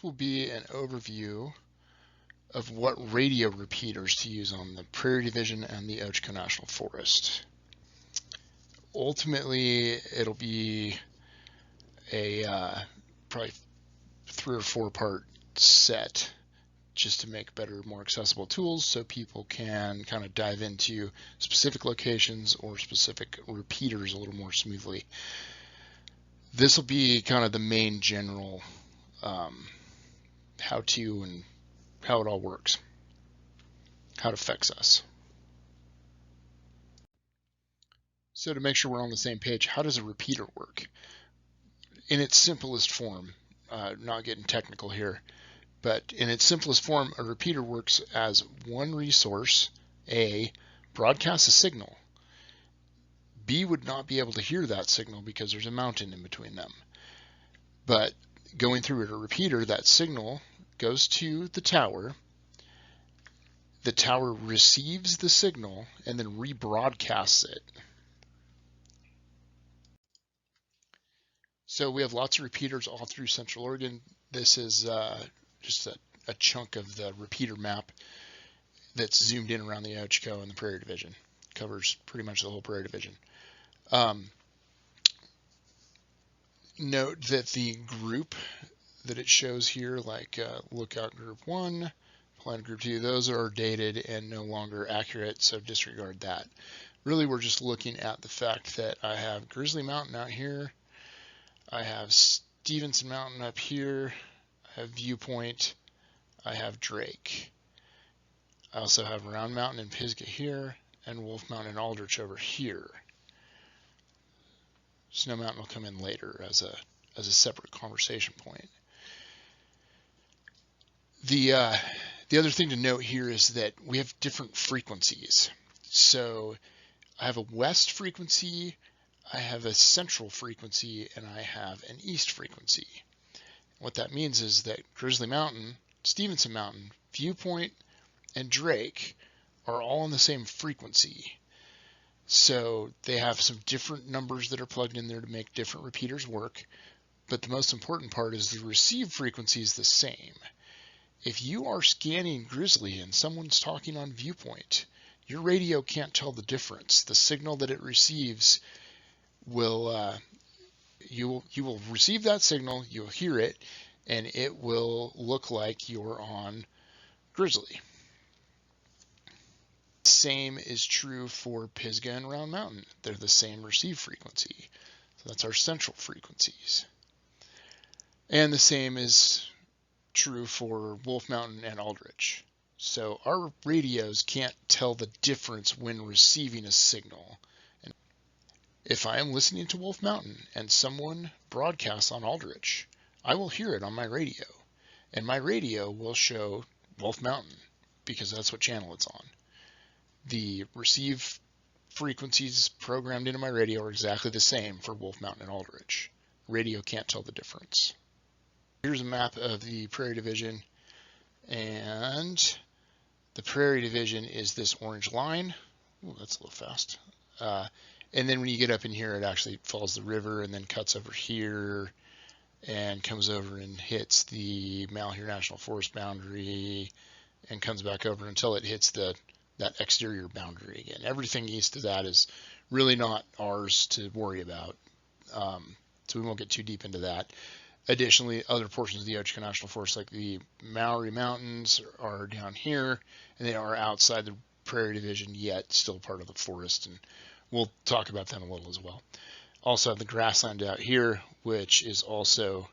Will be an overview of what radio repeaters to use on the Prairie Division and the Ochoco National Forest. Ultimately, it'll be a probably 3 or 4 part set just to make better, more accessible tools so people can kind of dive into specific locations or specific repeaters a little more smoothly. This will be kind of the main general how-to and how it all works, how it affects us. So to make sure we're on the same page, how does a repeater work? In its simplest form, not getting technical here, but in its simplest form, a repeater works as one resource, A, broadcasts a signal. B would not be able to hear that signal because there's a mountain in between them. But going through a repeater, that signal goes to the tower. The tower receives the signal and then rebroadcasts it. So we have lots of repeaters all through Central Oregon. This is just a chunk of the repeater map that's zoomed in around the Ochoco and the Prairie Division. Covers pretty much the whole Prairie Division. Note that the group that it shows here, like Lookout Group 1, Plan Group 2, those are dated and no longer accurate, so disregard that. Really, we're just looking at the fact that I have Grizzly Mountain out here, I have Stevenson Mountain up here, I have Viewpoint, I have Drake. I also have Round Mountain and Pisgah here, and Wolf Mountain and Aldrich over here. Snow Mountain will come in later as a separate conversation point. The other thing to note here is that we have different frequencies. So I have a west frequency, I have a central frequency, and I have an east frequency. What that means is that Grizzly Mountain, Stevenson Mountain, Viewpoint, and Drake are all on the same frequency. So they have some different numbers that are plugged in there to make different repeaters work. But the most important part is the receive frequency is the same. If you are scanning Grizzly and someone's talking on Viewpoint, your radio can't tell the difference. The signal that it receives will, you will receive that signal, you'll hear it, and it will look like you're on Grizzly. Same is true for Pisgah and Round Mountain. They're the same receive frequency. So that's our central frequencies. And the same is true for Wolf Mountain and Aldrich. So our radios can't tell the difference when receiving a signal. And if I am listening to Wolf Mountain and someone broadcasts on Aldrich, I will hear it on my radio. And my radio will show Wolf Mountain because that's what channel it's on. The receive frequencies programmed into my radio are exactly the same for Wolf Mountain and Aldrich. Radio can't tell the difference. Here's a map of the Prairie Division, and the Prairie Division is this orange line. Ooh, that's a little fast. And then when you get up in here, it actually follows the river and then cuts over here and comes over and hits the Malheur National Forest boundary and comes back over until it hits that exterior boundary again. Everything east of that is really not ours to worry about, so we won't get too deep into that. Additionally, other portions of the Ochoco National Forest, like the Maori Mountains, are down here, and they are outside the Prairie Division, yet still part of the forest, and we'll talk about them a little as well. Also have the grassland out here, which is also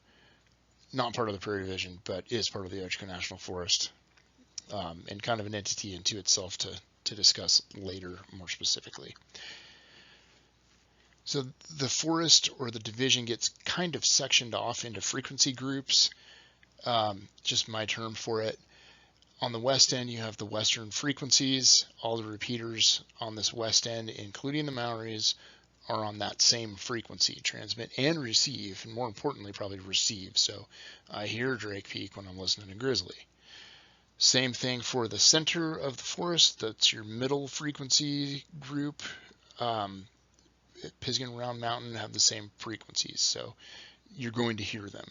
not part of the Prairie Division, but is part of the Ochoco National Forest. And kind of an entity into itself to discuss later more specifically. So the forest or the division gets kind of sectioned off into frequency groups, just my term for it. On the west end, you have the western frequencies. All the repeaters on this west end, including the Maoris, are on that same frequency, transmit and receive, and more importantly, probably receive. So I hear Drake Peak when I'm listening to Grizzly. Same thing for the center of the forest. That's your middle frequency group. Pisgah and Round Mountain have the same frequencies, so you're going to hear them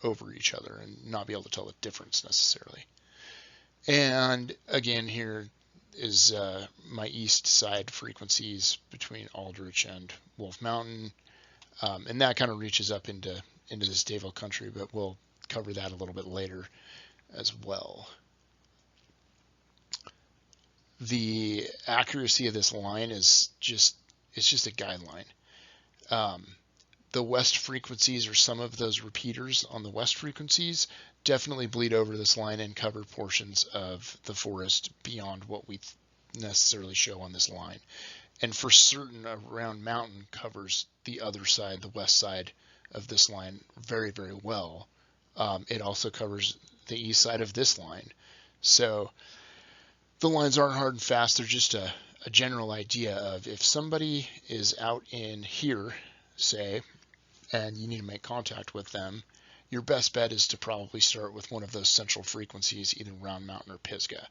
over each other and not be able to tell the difference necessarily. And again, here is my east side frequencies between Aldrich and Wolf Mountain, and that kind of reaches up into this Dayville country, but we'll cover that a little bit later as well. The accuracy of this line is just a guideline. The west frequencies, or some of those repeaters on the west frequencies, definitely bleed over this line and cover portions of the forest beyond what we necessarily show on this line. And for certain, Round Mountain covers the other side, the west side of this line, very, very well. It also covers the east side of this line. So the lines aren't hard and fast. They're just a general idea of if somebody is out in here, say, and you need to make contact with them, your best bet is to probably start with one of those central frequencies, either Round Mountain or Pisgah,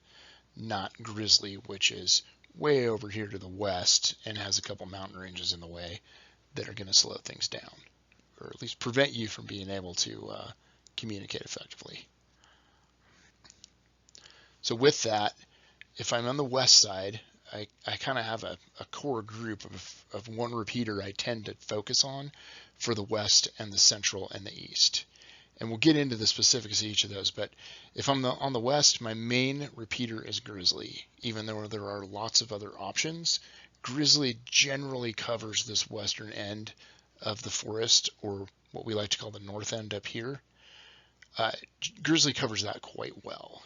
not Grizzly, which is way over here to the west and has a couple mountain ranges in the way that are going to slow things down, or at least prevent you from being able to communicate effectively. So with that, if I'm on the west side, I kind of have a core group of one repeater I tend to focus on for the west and the central and the east. And we'll get into the specifics of each of those, but if I'm on the west, my main repeater is Grizzly. Even though there are lots of other options, Grizzly generally covers this western end of the forest, or what we like to call the north end up here. Grizzly covers that quite well.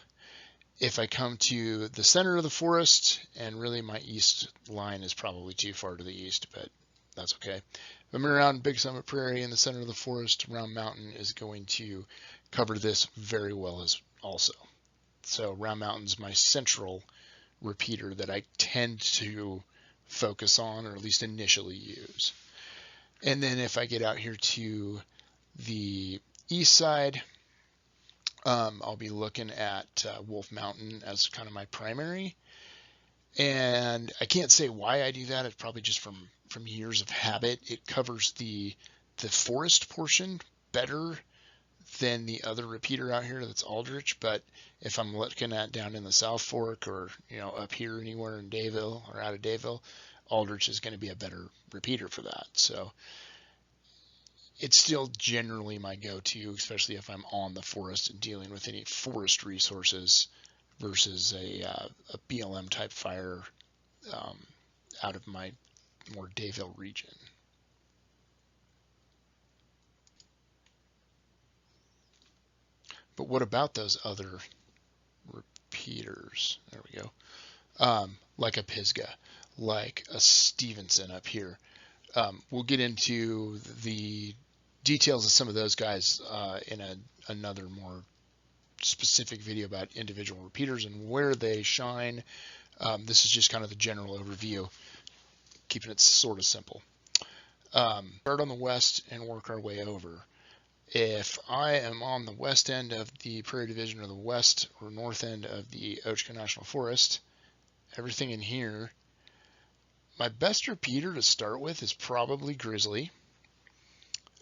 If I come to the center of the forest, and really my east line is probably too far to the east, but that's okay. If I'm around Big Summit Prairie in the center of the forest, Round Mountain is going to cover this very well as also. So Round Mountain's my central repeater that I tend to focus on, or at least initially use. And then if I get out here to the east side, I'll be looking at Wolf Mountain as kind of my primary. And I can't say why I do that. It's probably just from years of habit. It covers the forest portion better than the other repeater out here that's Aldrich. But if I'm looking at down in the South Fork, or up here anywhere in Dayville or out of Dayville, Aldrich is going to be a better repeater for that. So it's still generally my go-to, especially if I'm on the forest and dealing with any forest resources versus a BLM type fire out of my more Dayville region. But what about those other repeaters? There we go. Like a Pisgah, like a Stevenson up here. We'll get into the details of some of those guys in another more specific video about individual repeaters and where they shine. This is just kind of the general overview, keeping it sort of simple. Start on the west and work our way over. If I am on the west end of the Prairie Division, or the west or north end of the Ochoco National Forest, everything in here, my best repeater to start with is probably Grizzly.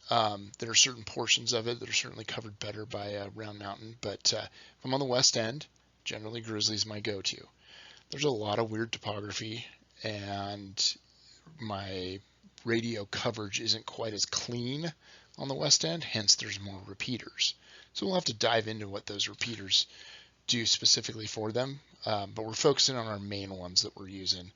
There are certain portions of it that are certainly covered better by Round Mountain, but if I'm on the west end, generally Grizzly is my go-to. There's a lot of weird topography, and my radio coverage isn't quite as clean on the west end, hence there's more repeaters. So we'll have to dive into what those repeaters do specifically for them, but we're focusing on our main ones that we're using.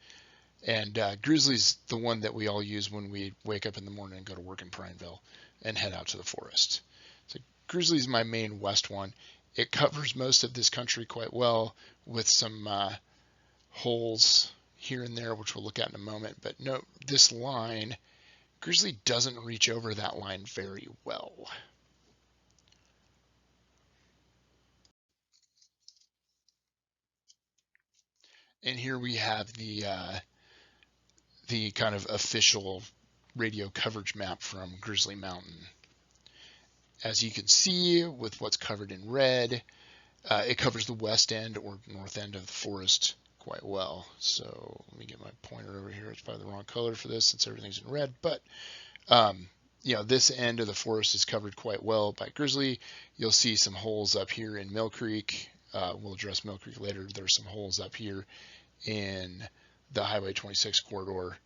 And Grizzly's the one that we all use when we wake up in the morning and go to work in Prineville and head out to the forest. So Grizzly's my main west one. It covers most of this country quite well, with some holes here and there, which we'll look at in a moment. But note, this line, Grizzly doesn't reach over that line very well. And here we have the kind of official radio coverage map from Grizzly Mountain. As you can see, with what's covered in red, it covers the west end or north end of the forest quite well. So let me get my pointer over here. It's probably the wrong color for this since everything's in red, but this end of the forest is covered quite well by grizzly. You'll see some holes up here in Mill Creek. We'll address Mill Creek later. There's some holes up here in the Highway 26 corridor,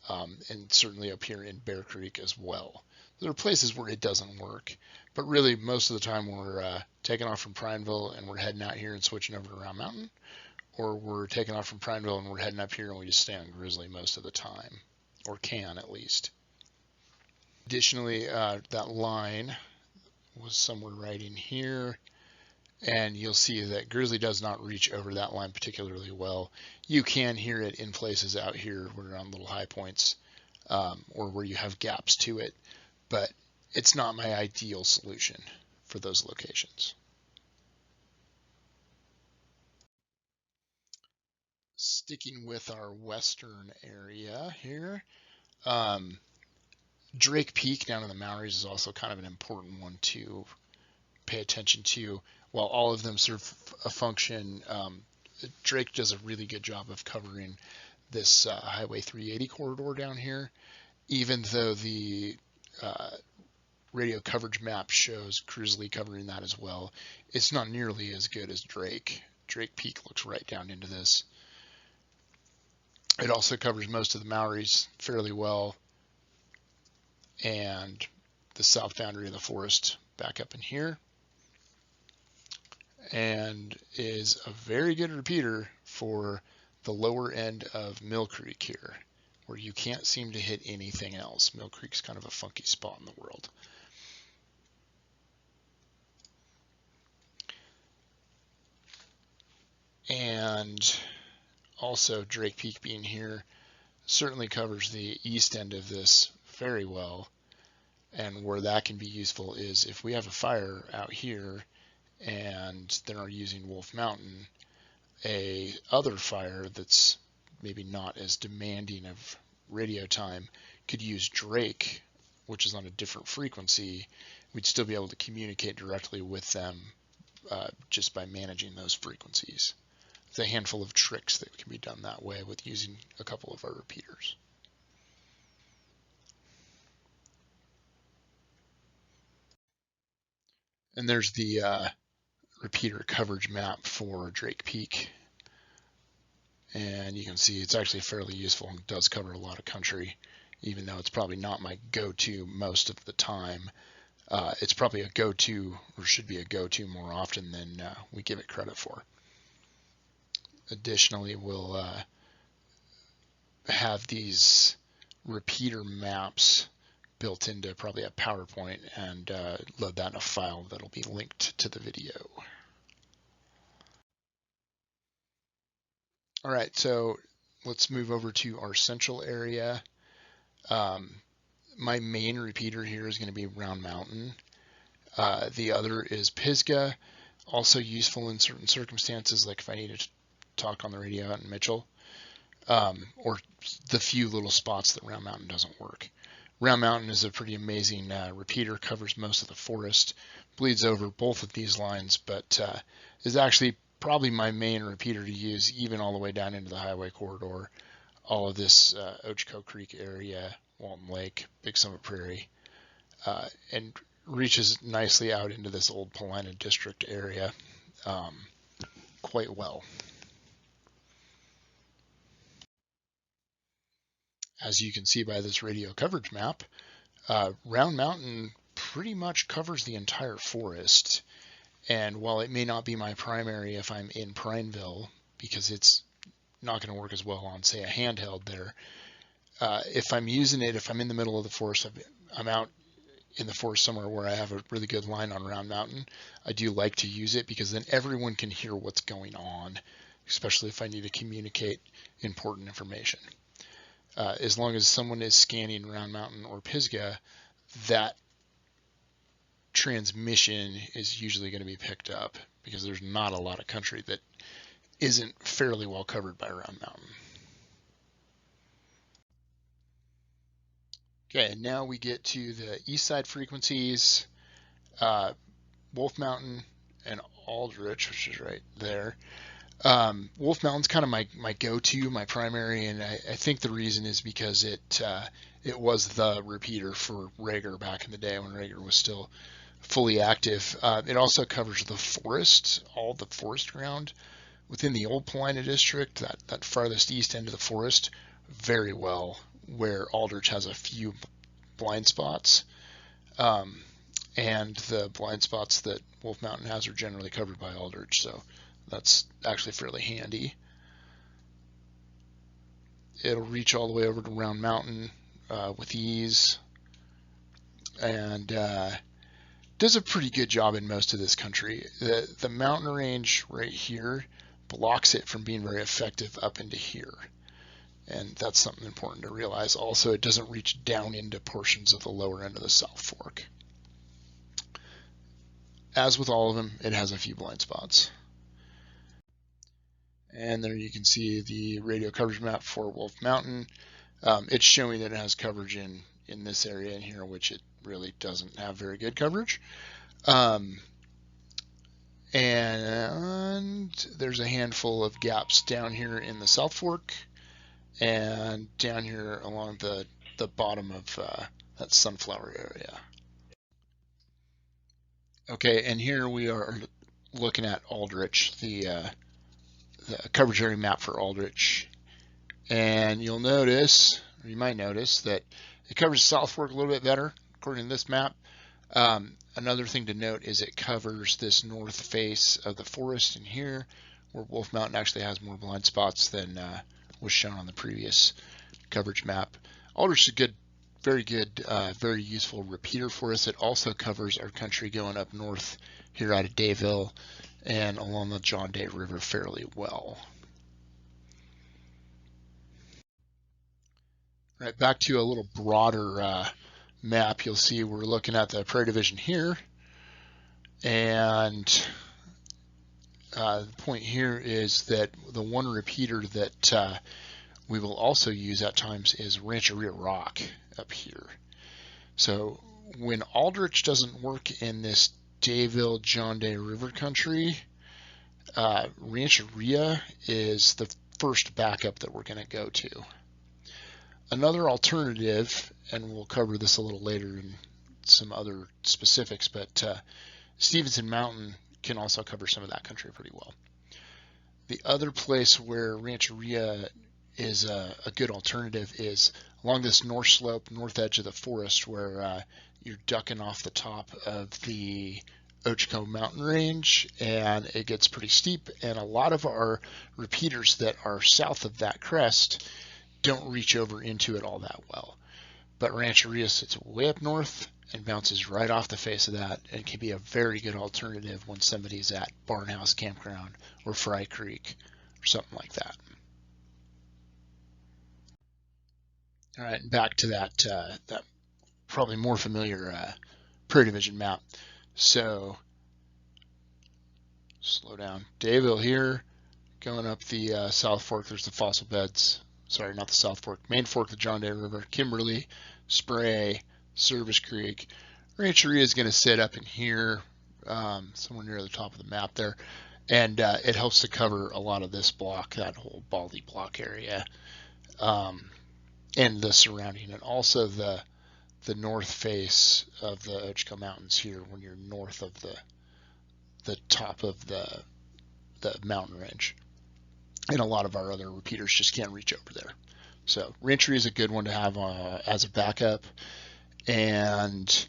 and certainly up here in Bear Creek as well. There are places where it doesn't work, but really most of the time we're taking off from Prineville and we're heading out here and switching over to Round Mountain, or we're taking off from Prineville and we're heading up here and we just stay on Grizzly most of the time, or can at least. Additionally, that line was somewhere right in here, and you'll see that Grizzly does not reach over that line particularly well. You can hear it in places out here where you're on little high points, or where you have gaps to it, but it's not my ideal solution for those locations. Sticking with our western area here, Drake Peak down in the Mountains is also kind of an important one to pay attention to. While all of them serve a function, Drake does a really good job of covering this Highway 380 corridor down here, even though the radio coverage map shows Grizzly covering that as well. It's not nearly as good as Drake. Drake Peak looks right down into this. It also covers most of the Maoris fairly well, and the south boundary of the forest back up in here, and is a very good repeater for the lower end of Mill Creek here, where you can't seem to hit anything else. Mill Creek's kind of a funky spot in the world. And also Drake Peak being here certainly covers the east end of this very well. And where that can be useful is if we have a fire out here and then are using Wolf Mountain, a other fire that's maybe not as demanding of radio time could use Drake, which is on a different frequency. We'd still be able to communicate directly with them just by managing those frequencies. There's a handful of tricks that can be done that way with using a couple of our repeaters. And there's the repeater coverage map for Drake Peak. And you can see it's actually fairly useful and does cover a lot of country, even though it's probably not my go-to most of the time. It's probably a go-to, or should be a go-to more often than we give it credit for. Additionally, we'll have these repeater maps built into probably a PowerPoint and load that in a file that'll be linked to the video. All right, so let's move over to our central area. My main repeater here is going to be Round Mountain. The other is Pisgah, also useful in certain circumstances, like if I need to talk on the radio out in Mitchell, or the few little spots that Round Mountain doesn't work. Round Mountain is a pretty amazing repeater, covers most of the forest, bleeds over both of these lines, but is actually probably my main repeater to use, even all the way down into the highway corridor, all of this Ochoco Creek area, Walton Lake, Big Summit Prairie, and reaches nicely out into this old Paulina district area quite well. As you can see by this radio coverage map, Round Mountain pretty much covers the entire forest. And while it may not be my primary if I'm in Prineville, because it's not going to work as well on, say, a handheld there, if I'm using it, if I'm in the middle of the forest, I'm out in the forest somewhere where I have a really good line on Round Mountain, I do like to use it because then everyone can hear what's going on, especially if I need to communicate important information. As long as someone is scanning Round Mountain or Pisgah, that transmission is usually going to be picked up because there's not a lot of country that isn't fairly well covered by Round Mountain. Okay, and now we get to the east side frequencies, Wolf Mountain and Aldrich, which is right there. Wolf Mountain's kind of my go-to, my primary, and I think the reason is because it was the repeater for Rager back in the day when Rager was still fully active. It also covers the forest, all the forest ground within the old Paulina district, that farthest east end of the forest, very well, where Aldrich has a few blind spots. And the blind spots that Wolf Mountain has are generally covered by Aldrich, so that's actually fairly handy. It'll reach all the way over to Round Mountain with ease, and does a pretty good job in most of this country. The mountain range right here blocks it from being very effective up into here, and that's something important to realize. Also, it doesn't reach down into portions of the lower end of the South Fork. As with all of them, it has a few blind spots. And there you can see the radio coverage map for Wolf Mountain. It's showing that it has coverage in this area in here, which it really doesn't have very good coverage. And there's a handful of gaps down here in the South Fork and down here along the bottom of that sunflower area. Okay, and here we are looking at Aldrich, the coverage area map for Aldrich. And you'll notice, or you might notice, that it covers the South Fork a little bit better, according to this map. Another thing to note is it covers this north face of the forest in here, where Wolf Mountain actually has more blind spots than was shown on the previous coverage map. Aldrich is a good, very good, very useful repeater for us. It also covers our country going up north here out of Dayville and along the John Day River fairly well. All right, back to a little broader map. You'll see we're looking at the Prairie Division here, and the point here is that the one repeater that we will also use at times is Rancheria Rock up here. So when Aldrich doesn't work in this Dayville John Day River country, Rancheria is the first backup that we're going to go to. Another alternative, and we'll cover this a little later in some other specifics, but Stevenson Mountain can also cover some of that country pretty well. The other place where Rancheria is a good alternative is along this north slope, north edge of the forest, where you're ducking off the top of the Ochoco mountain range, and it gets pretty steep, and a lot of our repeaters that are south of that crest don't reach over into it all that well. But Rancheria sits way up north and bounces right off the face of that, and can be a very good alternative when somebody's at Barnhouse Campground or Fry Creek or something like that. All right, back to that probably more familiar Prairie Division map. So slow down. Dayville here, going up the South Fork. There's the fossil beds. Sorry, not the South Fork. Main Fork of the John Day River. Kimberly, Spray, Service Creek. Rancheria is going to sit up in here, somewhere near the top of the map there, and it helps to cover a lot of this block, that whole Baldy block area, and the surrounding, and also the north face of the Ochoco Mountains here when you're north of the top of the mountain range. And a lot of our other repeaters just can't reach over there. So Rancheria is a good one to have as a backup, and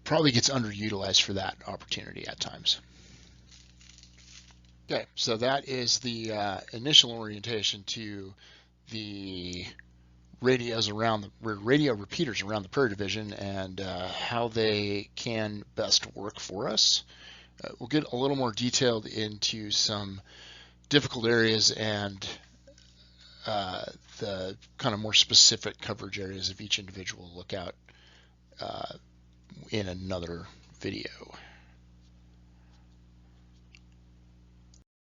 probably gets underutilized for that opportunity at times. Okay, so that is the initial orientation to the radio repeaters around the Prairie Division and how they can best work for us. We'll get a little more detailed into some difficult areas and the kind of more specific coverage areas of each individual lookout in another video.